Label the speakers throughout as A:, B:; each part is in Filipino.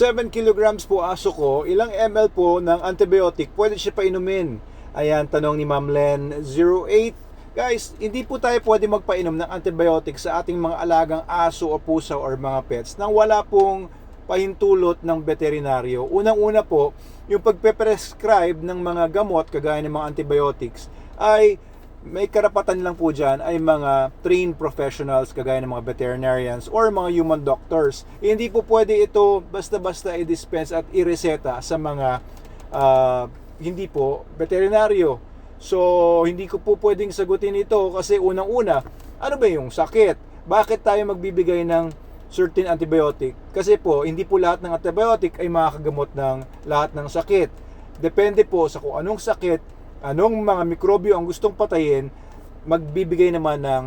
A: 7 kilograms po aso ko, ilang ml po ng antibiotic pwede siya painumin? Ayan, tanong ni Ma'am Len 08. Guys, hindi po tayo pwede magpainom ng antibiotic sa ating mga alagang aso o pusa or mga pets nang wala pong pahintulot ng veterinaryo. Unang-una po, yung pagpe-prescribe ng mga gamot kagaya ng mga antibiotics ay may karapatan lang po dyan ay mga trained professionals kagaya ng mga veterinarians or mga human doctors. Hindi po pwede ito basta-basta i-dispense at i-reseta sa mga hindi po veterinaryo. So, hindi ko po pwedeng sagutin ito kasi unang-una, ano ba yung sakit? Bakit tayo magbibigay ng certain antibiotic? Kasi po, hindi po lahat ng antibiotic ay makakagamot ng lahat ng sakit. Depende po sa kung anong sakit, anong mga mikrobyo ang gustong patayin, magbibigay naman ng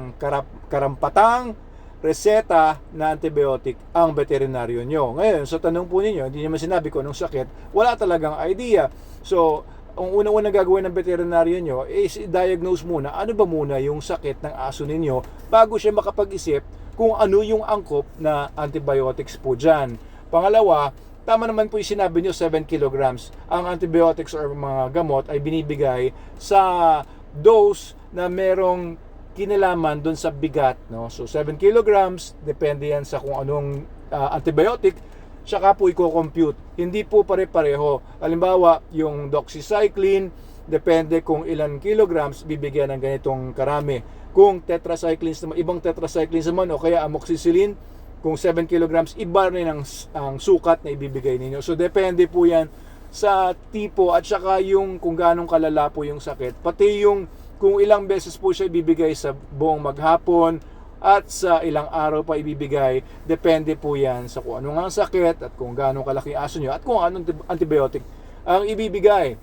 A: karampatang reseta na antibiotic ang veterinaryo nyo. Ngayon, sa tanong po ninyo, hindi naman sinabi ko anong sakit, wala talagang idea. So, ang unang-unang gagawin ng veterinaryo nyo is i-diagnose muna ano ba muna yung sakit ng aso ninyo bago siya makapag-isip kung ano yung angkop na antibiotics po dyan. Pangalawa, tama naman po yung sinabi nyo, 7 kilograms. Ang antibiotics or mga gamot ay binibigay sa dose na merong kinalaman doon sa bigat. No? So 7 kilograms, depende yan sa kung anong antibiotic, saka po i-compute. Hindi po pare-pareho. Halimbawa, yung doxycycline, depende kung ilan kilograms, bibigyan ng ganitong karami. Kung tetracyclines naman, ibang tetracyclines naman, o kaya amoxicillin, kung 7 kilograms, iba rin ang sukat na ibibigay ninyo. So, depende po yan sa tipo at saka yung kung ganong kalala po yung sakit. Pati yung kung ilang beses po siya ibibigay sa buong maghapon at sa ilang araw pa ibibigay, depende po yan sa kung anong ang sakit at kung ganong kalaki aso nyo at kung anong antibiotic ang ibibigay.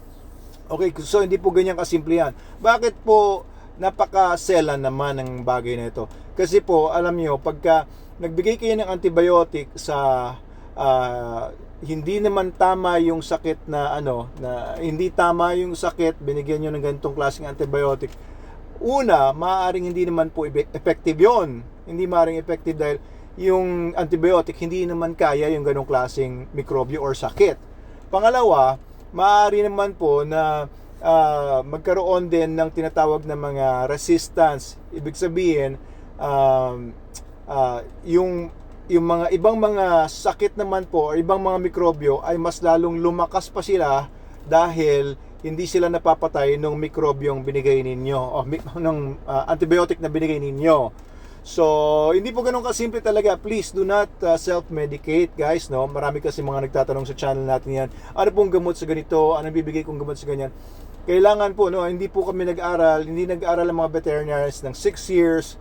A: Okay, so hindi po ganyan kasimple yan. Bakit po napaka-selan naman ng bagay na ito? Kasi po, alam nyo, pagka nagbigay kayo ng antibiotic sa hindi naman tama yung sakit na na hindi tama yung sakit, binigyan nyo ng ganitong klaseng antibiotic. Una, maaaring hindi naman po effective yon. Hindi maaaring effective dahil yung antibiotic hindi naman kaya yung ganong klaseng mikrobyo or sakit. Pangalawa, maaari naman po na magkaroon din ng tinatawag na mga resistance. Ibig sabihin, yung mga ibang mga sakit naman po or ibang mga mikrobyo ay mas lalong lumakas pa sila dahil hindi sila napapatay ng mikrobyong binigay ninyo o ng antibiotic na binigay ninyo. So, hindi po ganun kasimple talaga. Please do not self-medicate, guys, no? Marami kasi mga nagtatanong sa channel natin yan. Ano pong gamot sa ganito? Ano bibigay kong gamot sa ganyan? Kailangan po, no? Hindi po kami nag-aral. Hindi nag-aral ang mga veterinarians ng 6 years.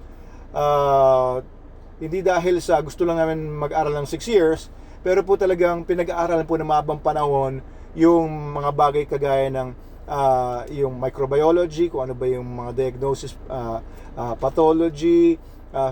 A: Hindi dahil sa gusto lang namin mag-aral ng 6 years. Pero po talagang pinag-aaralan po ng mahabang panahon yung mga bagay kagaya ng yung microbiology, kung ano ba yung mga diagnosis, pathology,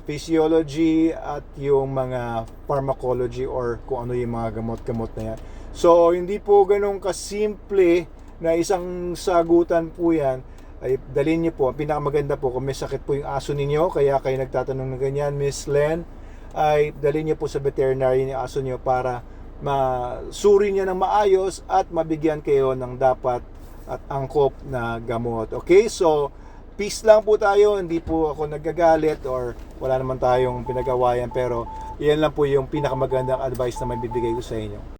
A: physiology, at yung mga pharmacology or kung ano yung mga gamot-gamot na yan. So, hindi po ganun kasimple na isang sagutan po yan. Ay dalhin niyo po, ang pinakamaganda po kung may sakit po yung aso ninyo, kaya kayo nagtatanong ng ganyan, Miss Len, ay dalhin niyo po sa veterinary ni aso niyo para masuri niya ng maayos at mabigyan kayo ng dapat at angkop na gamot. Okay, so peace lang po tayo, hindi po ako nagagalit or wala naman tayong pinag-awayan, pero yan lang po yung pinakamagandang advice na may bibigay ko sa inyo.